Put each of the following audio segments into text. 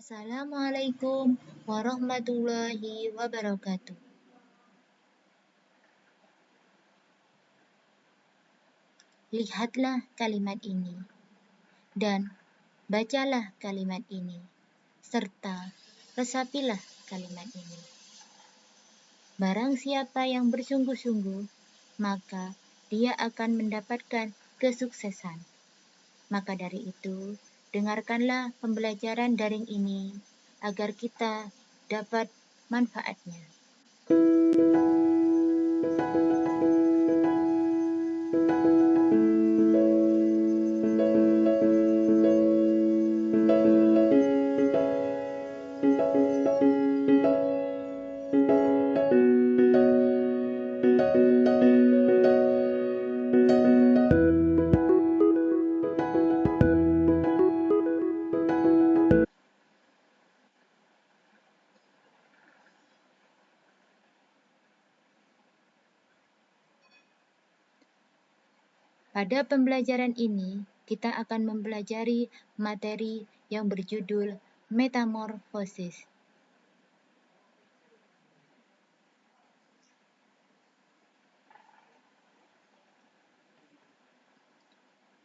Assalamualaikum warahmatullahi wabarakatuh. Lihatlah kalimat ini dan bacalah kalimat ini serta resapilah kalimat ini. Barang siapa yang bersungguh-sungguh, maka dia akan mendapatkan kesuksesan. Maka dari itu, dengarkanlah pembelajaran daring ini agar kita dapat manfaatnya. Pada pembelajaran ini, kita akan mempelajari materi yang berjudul metamorfosis.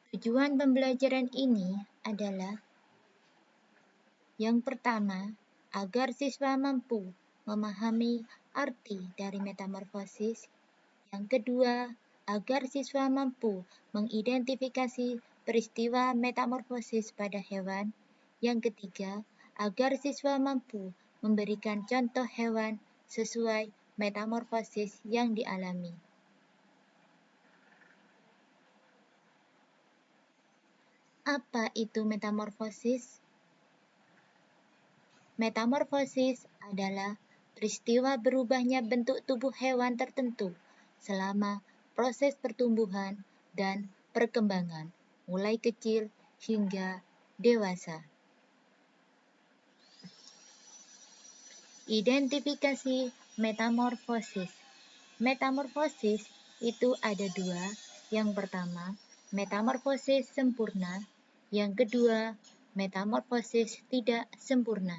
Tujuan pembelajaran ini adalah yang pertama, agar siswa mampu memahami arti dari metamorfosis. Yang kedua, agar siswa mampu mengidentifikasi peristiwa metamorfosis pada hewan. Yang ketiga, agar siswa mampu memberikan contoh hewan sesuai metamorfosis yang dialami. Apa itu metamorfosis? Metamorfosis adalah peristiwa berubahnya bentuk tubuh hewan tertentu selama proses pertumbuhan dan perkembangan, mulai kecil hingga dewasa. Identifikasi metamorfosis. Metamorfosis itu ada dua. Yang pertama, metamorfosis sempurna. Yang kedua, metamorfosis tidak sempurna.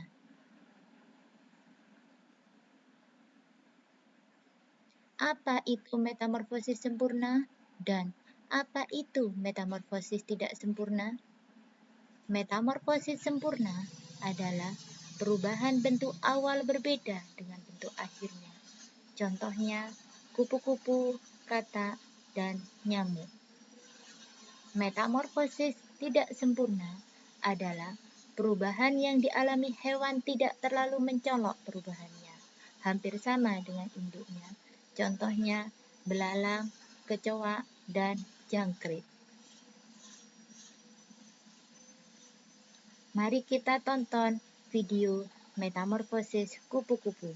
Apa itu metamorfosis sempurna dan apa itu metamorfosis tidak sempurna? Metamorfosis sempurna adalah perubahan bentuk awal berbeda dengan bentuk akhirnya. Contohnya, kupu-kupu, katak, dan nyamuk. Metamorfosis tidak sempurna adalah perubahan yang dialami hewan tidak terlalu mencolok perubahannya, hampir sama dengan induknya. Contohnya, belalang, kecoa, dan jangkrik. Mari kita tonton video metamorfosis kupu-kupu.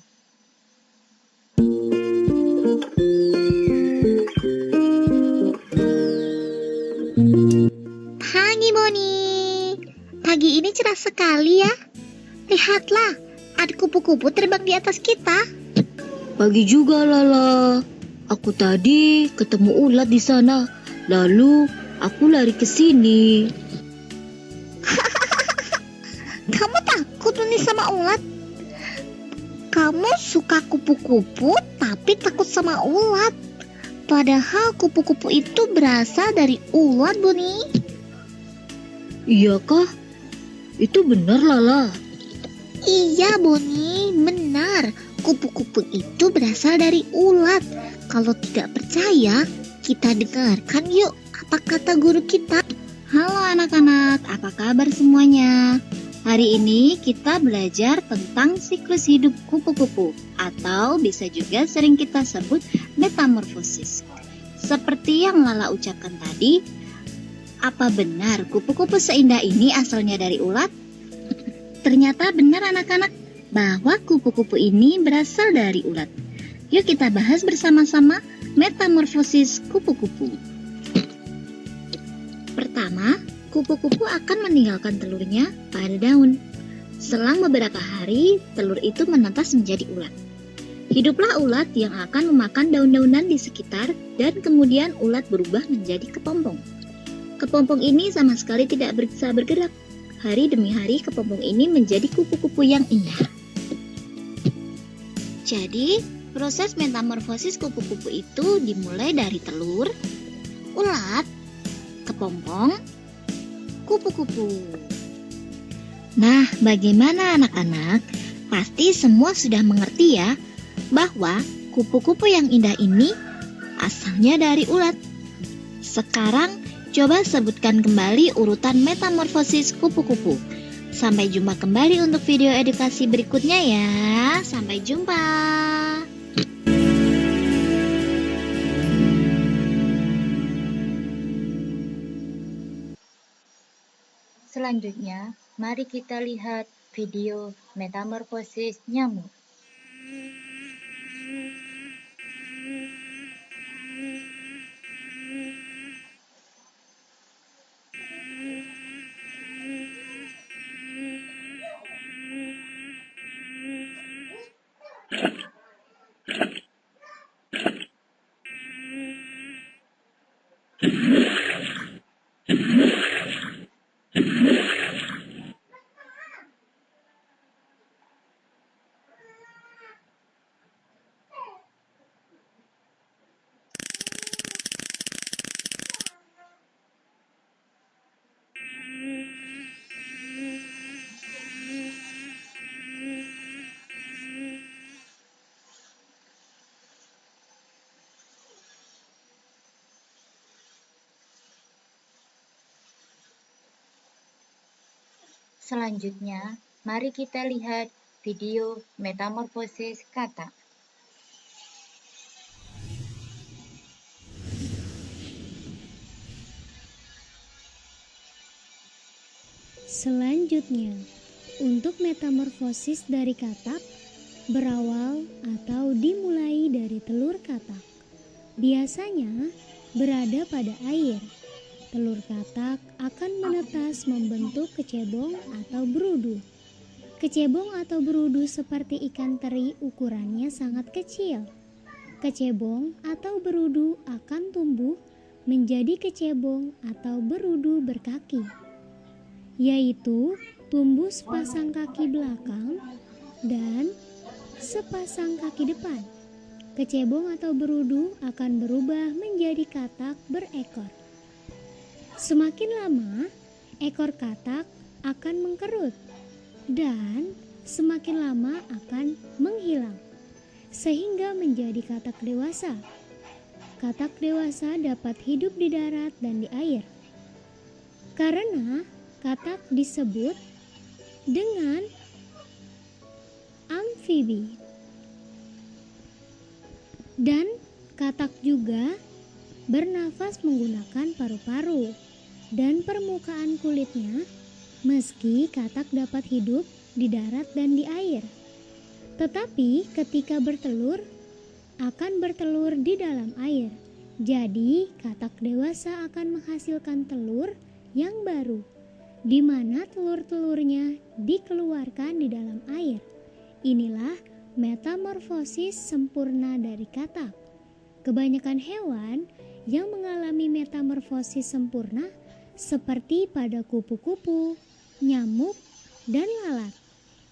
Pagi Boni, pagi ini cerah sekali ya. Lihatlah, ada kupu-kupu terbang di atas kita. Pagi juga Lala. Aku tadi ketemu ulat di sana. Lalu aku lari ke sini. Kamu takut nih sama ulat? Kamu suka kupu-kupu tapi takut sama ulat. Padahal kupu-kupu itu berasal dari ulat, Boni. Iya kah? Itu benar Lala. Iya, Boni, benar. Kupu-kupu itu berasal dari ulat. Kalau tidak percaya, kita dengarkan yuk apa kata guru kita. Halo anak-anak, apa kabar semuanya? Hari ini kita belajar tentang siklus hidup kupu-kupu atau bisa juga sering kita sebut metamorfosis. Seperti yang Lala ucapkan tadi, apa benar kupu-kupu seindah ini asalnya dari ulat? Ternyata benar anak-anak bahwa kupu-kupu ini berasal dari ulat. Yuk kita bahas bersama-sama metamorfosis kupu-kupu. Pertama, kupu-kupu akan meninggalkan telurnya pada daun. Selang beberapa hari, telur itu menetas menjadi ulat. Hiduplah ulat yang akan memakan daun-daunan di sekitar dan kemudian ulat berubah menjadi kepompong. Kepompong ini sama sekali tidak bisa bergerak. hari demi hari kepompong ini menjadi kupu-kupu yang indah. Jadi, proses metamorfosis kupu-kupu itu dimulai dari telur, ulat, kepompong, kupu-kupu. Nah, bagaimana anak-anak? Pasti semua sudah mengerti ya, bahwa kupu-kupu yang indah ini asalnya dari ulat. Sekarang, coba sebutkan kembali urutan metamorfosis kupu-kupu. Sampai jumpa kembali untuk video edukasi berikutnya ya. Sampai jumpa. Selanjutnya, mari kita lihat video metamorfosis nyamuk. Selanjutnya, mari kita lihat video metamorfosis katak. Selanjutnya, untuk metamorfosis dari katak, berawal atau dimulai dari telur katak. Biasanya berada pada air. Telur katak akan menetas membentuk kecebong atau berudu. Kecebong atau berudu seperti ikan teri ukurannya sangat kecil. Kecebong atau berudu akan tumbuh menjadi kecebong atau berudu berkaki, yaitu tumbuh sepasang kaki belakang dan sepasang kaki depan. Kecebong atau berudu akan berubah menjadi katak berekor. Semakin lama, ekor katak akan mengkerut dan semakin lama akan menghilang, sehingga menjadi katak dewasa. Katak dewasa dapat hidup di darat dan di air. Karena katak disebut dengan amfibi. Dan katak juga bernafas menggunakan paru-paru dan permukaan kulitnya, meski katak dapat hidup di darat dan di air. Tetapi ketika bertelur, akan bertelur di dalam air. Jadi katak dewasa akan menghasilkan telur yang baru, di mana telur-telurnya dikeluarkan di dalam air. Inilah metamorfosis sempurna dari katak. Kebanyakan hewan yang mengalami metamorfosis sempurna seperti pada kupu-kupu, nyamuk, dan lalat.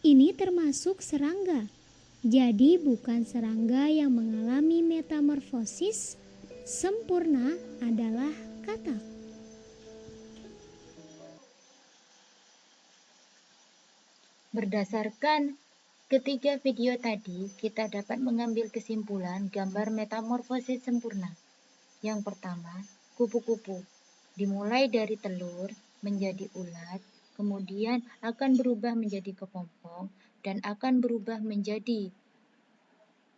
Ini termasuk serangga. Jadi bukan serangga yang mengalami metamorfosis sempurna adalah katak. Berdasarkan ketiga video tadi, kita dapat mengambil kesimpulan gambar metamorfosis sempurna. Yang pertama, kupu-kupu dimulai dari telur menjadi ulat, kemudian akan berubah menjadi kepompong, dan akan berubah menjadi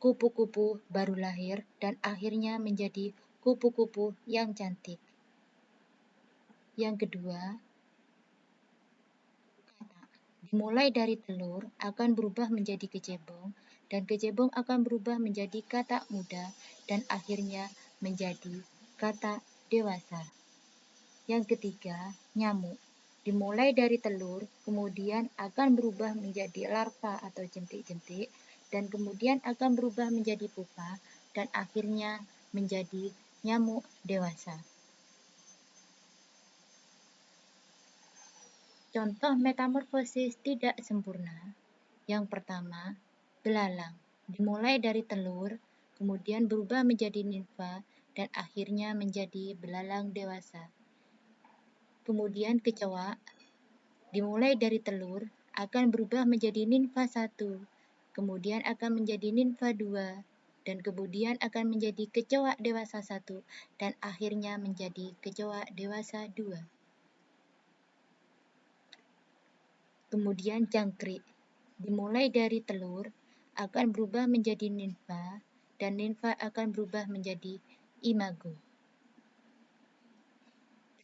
kupu-kupu baru lahir, dan akhirnya menjadi kupu-kupu yang cantik. Yang kedua, katak dimulai dari telur akan berubah menjadi kecebong, dan kecebong akan berubah menjadi katak muda, dan akhirnya menjadi katak dewasa. Yang ketiga, nyamuk dimulai dari telur, kemudian akan berubah menjadi larva atau jentik-jentik, dan kemudian akan berubah menjadi pupa, dan akhirnya menjadi nyamuk dewasa. Contoh metamorfosis tidak sempurna. Yang pertama, belalang. Dimulai dari telur, kemudian berubah menjadi nimfa, dan akhirnya menjadi belalang dewasa. Kemudian kecoa, dimulai dari telur, akan berubah menjadi nimfa 1, kemudian akan menjadi nimfa 2, dan kemudian akan menjadi kecoa dewasa 1, dan akhirnya menjadi kecoa dewasa 2. Kemudian jangkrik, dimulai dari telur, akan berubah menjadi nimfa, dan nimfa akan berubah menjadi imago.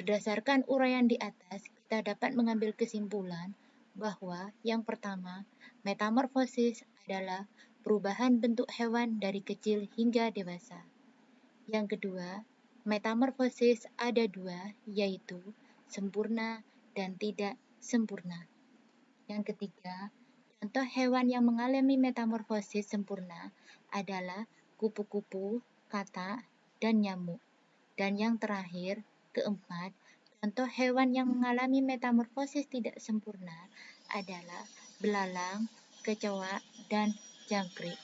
Berdasarkan uraian di atas, kita dapat mengambil kesimpulan bahwa yang pertama, metamorfosis adalah perubahan bentuk hewan dari kecil hingga dewasa. Yang kedua, metamorfosis ada dua, yaitu sempurna dan tidak sempurna. Yang ketiga, contoh hewan yang mengalami metamorfosis sempurna adalah kupu-kupu, katak, dan nyamuk. Dan yang terakhir, keempat, contoh hewan yang mengalami metamorfosis tidak sempurna adalah belalang, kecoa, dan jangkrik.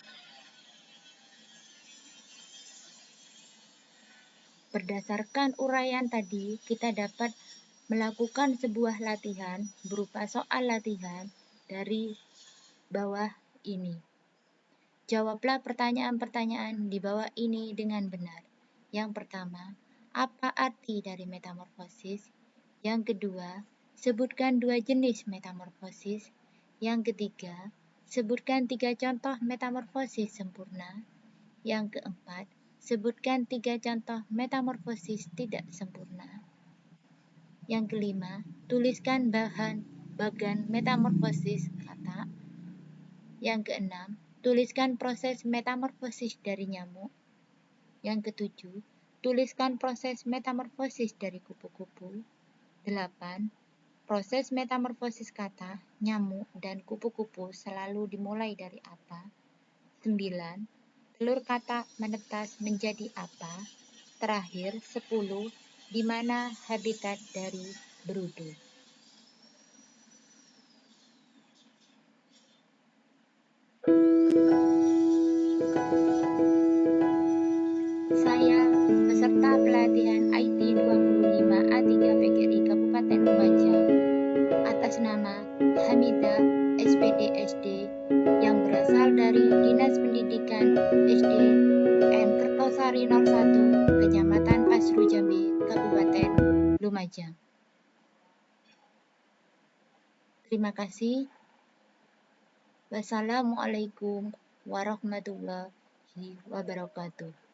Berdasarkan uraian tadi, kita dapat melakukan sebuah latihan berupa soal latihan dari bawah ini. Jawablah pertanyaan-pertanyaan di bawah ini dengan benar. Yang pertama, apa arti dari metamorfosis? Yang kedua, sebutkan 2 jenis metamorfosis. Yang ketiga, sebutkan 3 contoh metamorfosis sempurna. Yang keempat, sebutkan 3 contoh metamorfosis tidak sempurna. Yang kelima, tuliskan bagan metamorfosis kata. Yang keenam, tuliskan proses metamorfosis dari nyamuk. Yang ketujuh, tuliskan proses metamorfosis dari kupu-kupu. 8. Proses metamorfosis kata, nyamuk, dan kupu-kupu selalu dimulai dari apa? 9. Telur katak menetas menjadi apa? Terakhir, 10. Di mana habitat dari berudu? Saya, peserta pelatihan IT 25 A3 PGRI Kabupaten Lumajang, atas nama Hamidah SPD SD yang berasal dari Dinas Pendidikan SD M Kertosari 01, Kecamatan Pasru Jambi, Kabupaten Lumajang. Terima kasih. Wassalamualaikum warahmatullahi wabarakatuh.